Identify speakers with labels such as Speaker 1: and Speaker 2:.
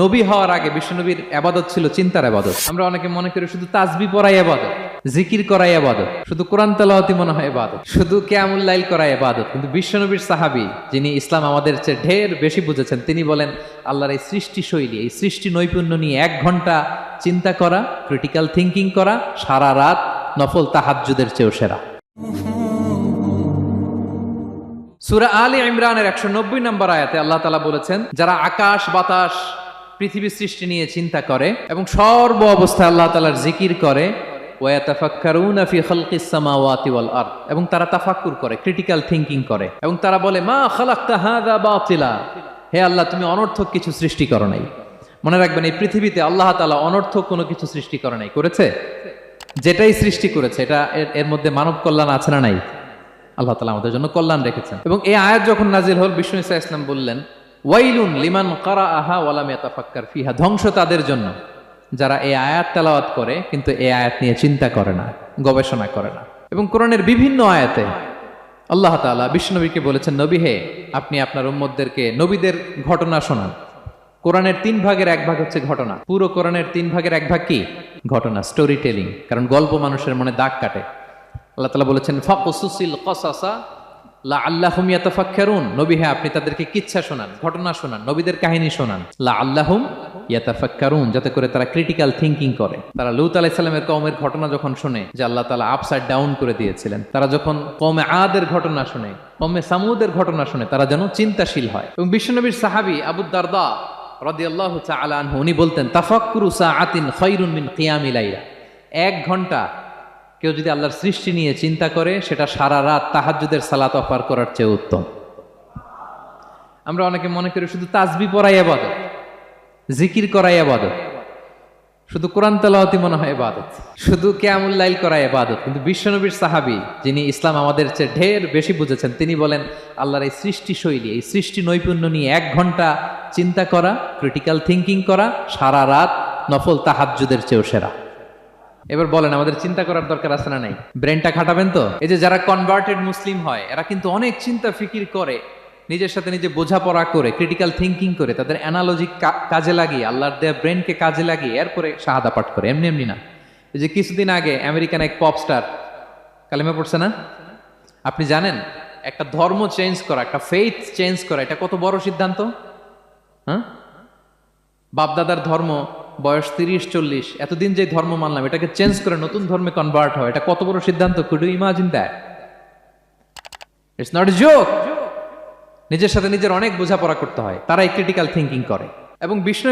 Speaker 1: নবী হওয়ার আগে বিশ্বনবীর ইবাদত ছিল চিন্তার ইবাদত। আমরা অনেকে মনে করি শুধু তাসবিহ পড়াই ইবাদত, জিকির করাই ইবাদত, শুধু কোরআন তেলাওয়াতই মনে হয় ইবাদত, শুধু কিয়ামুল লাইল করাই ইবাদত। কিন্তু বিশ্বনবীর সাহাবী, যিনি ইসলাম আমাদের চেয়ে ঢের বেশি বুঝেছেন, তিনি বলেন আল্লাহর এই সৃষ্টি শৈলী, এই সৃষ্টি নৈপুণ্য নিয়ে 1 ঘন্টা চিন্তা করা, ক্রিটিক্যাল থিঙ্কিং করা, সারা রাত নফল তাহাজ্জুদের চেয়েও সেরা। সূরা আলে ইমরানের 190 নম্বর আয়াতে আল্লাহ তাআলা বলেছেন, যারা আকাশ বাতাস পৃথিবী সৃষ্টি নিয়ে চিন্তা করে এবং সর্ব অবস্থায় আল্লাহ তাআলার জিকির করে, ওয়া ইয়াতাফাক্কারুনা ফি খালকিস সামাওয়াতি ওয়াল আরদ, এবং তারা তাফাক্কুর করে, ক্রিটিক্যাল থিঙ্কিং করে, এবং তারা বলে মা খালাকতা হাযা বাতিলা, হে আল্লাহ তুমি অনর্থক কিছু সৃষ্টি করো নাই। মনে রাখবেন, এই পৃথিবীতে আল্লাহ তাআলা অনর্থক কোনো কিছু সৃষ্টি করে নাই, করেছে? যেটাই সৃষ্টি করেছে এটা এর মধ্যে মানব কল্যাণ আছে না নাই? আল্লাহ তাআলা আমাদের জন্য কল্যাণ রেখেছেন। এবং এই আয়াত যখন নাজিল হল, বিষ্ণু ঈসা ইসলাম বললেন, ওয়াইলুন লিমান কারাআহা ওয়া লাম ইয়াতাফাক্কার ফিহা, ধ্বংস তাদের জন্য যারা এই আয়াত তেলাওয়াত করে কিন্তু এই আয়াত নিয়ে চিন্তা করে না, গবেষণা করে না। এবং কোরআনের বিভিন্ন আয়াতে আল্লাহ তাআলা বিষ্ণুনবীকে বলেছেন, নবী হে, আপনি আপনার উম্মতদেরকে নবীদের ঘটনা শোনান। কোরআনের 3 ভাগের 1 ভাগ হচ্ছে ঘটনা। পুরো কোরআনের 3 ভাগের 1 ভাগ কি? ঘটনা, স্টোরি টেলিং। কারণ গল্প মানুষের মনে দাগ কাটে। আল্লাহ তাআলা বলেছেন, ফাকসুসিল কসাসা লাআল্লাহুম ইয়াতাফাক্কারুন, নবী হে আপনি তাদেরকে কিচ্ছা শোনান, ঘটনা শোনান, নবীদের কাহিনী শোনান, লাআল্লাহুম ইয়াতাফাক্কারুন, যাতে করে তারা ক্রিটিক্যাল থিঙ্কিং করে। তারা লূত আলাইহিস সালামের কওমের ঘটনা যখন শুনে যে আল্লাহ তাআলা আপসাইড ডাউন করে দিয়েছিলেন, তারা যখন কওমে আদের ঘটনা শুনে, কওমে সামুদের ঘটনা শুনে, তারা যেন চিন্তাশীল হয়। এবং বিশ্বনবীর সাহাবী আবু দারদা রাদিয়াল্লাহু তাআলা আনহু, উনি বলতেন, তাফাক্কুরু সাআতিন খায়রুন মিন কিয়ামি লাইলা, 1 ঘন্টা কেউ যদি আল্লাহর সৃষ্টি নিয়ে চিন্তা করে, সেটা সারা রাত তাহাজ্জুদের সালাত অফার করার চেয়ে উত্তম। আমরা অনেকে মনে করি শুধু তাসবিহ পড়াই ইবাদত, জিকির করাই ইবাদত, শুধু কোরআন তেলাওয়াতই মনে হয় ইবাদত, শুধু কিয়ামুল লাইল করাই ইবাদত। কিন্তু বিশ্বনবীর সাহাবী, যিনি ইসলাম আমাদের চেয়ে ঢের বেশি বুঝেছেন, তিনি বলেন আল্লাহর এই সৃষ্টি শৈলী, এই সৃষ্টি নৈপুণ্য নিয়ে 1 ঘন্টা চিন্তা করা, ক্রিটিক্যাল থিঙ্কিং করা, সারা রাত নফল তাহাজ্জুদের চেয়েও সেরা। এবার বলেন, আমাদের চিন্তা করার দরকার আছে না নাই? ব্রেনটা খাটাবেন তো? এই যে যারা কনভার্টেড মুসলিম হয়, এরা কিন্তু অনেক চিন্তা ফিকির করে, নিজের সাথে নিজে বোঝাপড়া করে, ক্রিটিক্যাল থিঙ্কিং করে, তাদের অ্যানালজি কাজে লাগিয়ে, আল্লাহর দেয়া ব্রেনকে কাজে লাগিয়ে এরপরে শাহাদা পাঠ করে, এমনি এমনি না। এই যে কিছুদিন আগে আমেরিকান এক পপ স্টার কালেমা পড়ছে না? আপনি জানেন একটা ধর্ম চেঞ্জ করা, একটা ফেইথ চেঞ্জ করা, এটা কত বড় সিদ্ধান্ত? হ্যাঁ, বাপদাদার ধর্ম, বয়স 30-40, এতদিন যে ধর্ম মানলাম, এটাকে চেঞ্জ করে নতুন ধর্মে কনভার্ট হয়, এটা কত বড় সিদ্ধান্ত? Could you imagine that? It's not a joke. নিজের সাথে নিজের অনেক বোঝাপড়া করতে হয়, তারাই ক্রিটিক্যাল থিঙ্কিং করে। এবং বিষ্ণু